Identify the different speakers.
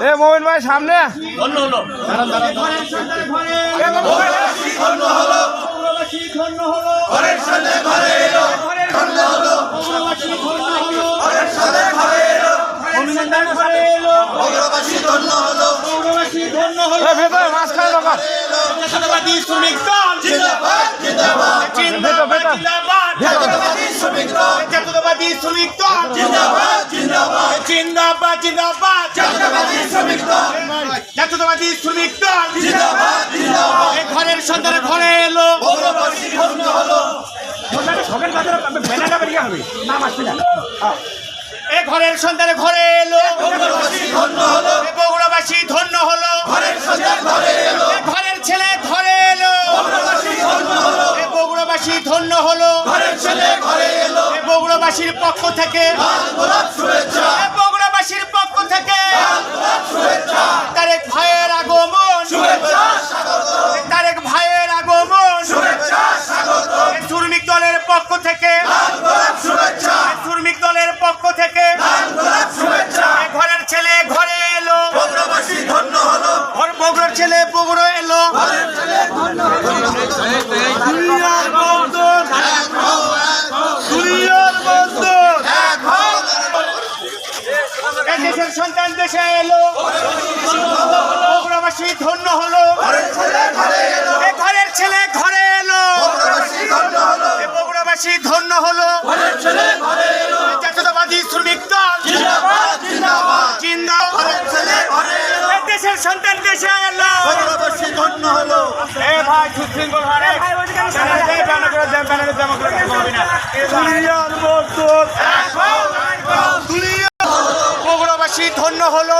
Speaker 1: এ মোমিন ভাই সামনে ভেতরে মাঝখানে দোকান
Speaker 2: শ্রমিক দল জিন্দাবাদ জিন্দাবাদ জাতীয়তাবাদী শ্রমিক দল জাতীয়তাবাদী শ্রমিক দল জিন্দাবাদ জিন্দাবাদ জিন্দাবাদ জিন্দাবাদ জাতীয়তাবাদী শ্রমিক দল জাতীয়তাবাদী শ্রমিক দল জিন্দাবাদ জিন্দাবাদ এই ঘরের সন্তানের ঘরে এলো বগুড়াবাসী ধন্য হলো সকাল বাজারে ব্যানারটা বেরিয়ে হবে নাম আসছে না এই ঘরের সন্তানের ঘরে এলো বগুড়াবাসী ধন্য হলো বগুড়াবাসী ধন্য হলো ঘরের সন্তান ঘরে এলো ঘরের ছেলে ঘরে এলো বগুড়াবাসী ধন্য হলো বগুড়াবাসী ধন্য হলো ঘরের ছেলে ঘরে এলো বগুড়াবাসীর পক্ষ থেকে লাল গোলাপ শুভেচ্ছা বগুড়াবাসীর পক্ষ থেকে লাল গোলাপ শুভেচ্ছা তারেক ভাইয়ের আগমন শুভেচ্ছা স্বাগত তারেক ভাইয়ের আগমন শুভেচ্ছা স্বাগত শ্রমিক দলের পক্ষ থেকে লাল গোলাপ শুভেচ্ছা শ্রমিক দলের পক্ষ থেকে লাল গোলাপ শুভেচ্ছা ঘরের ছেলে ঘরে এলো বগুড়াবাসী ধন্য হলো বগুড়ার ছেলে বগুড়া এলো ঘরের ছেলে ধন্য হলো দুনিয়ার বন্ধন দুনিয়ার বন্ধন দেশের সন্তান দেশে এলো বগুড়াবাসী ধন্য হলো ঘরের ছেলে ঘরে এলো বগুড়াবাসী ধন্য হলো জাতীয়তাবাদী শ্রমিক দল জিন্দাবাদ জিন্দাবাদ জিন্দাবাদ দেশের সন্তান দেশে এলো বগুড়াবাসী ধন্য হলো এ ভাই সুশৃঙ্খল হারে বগুড়াবাসী ধন্য হলো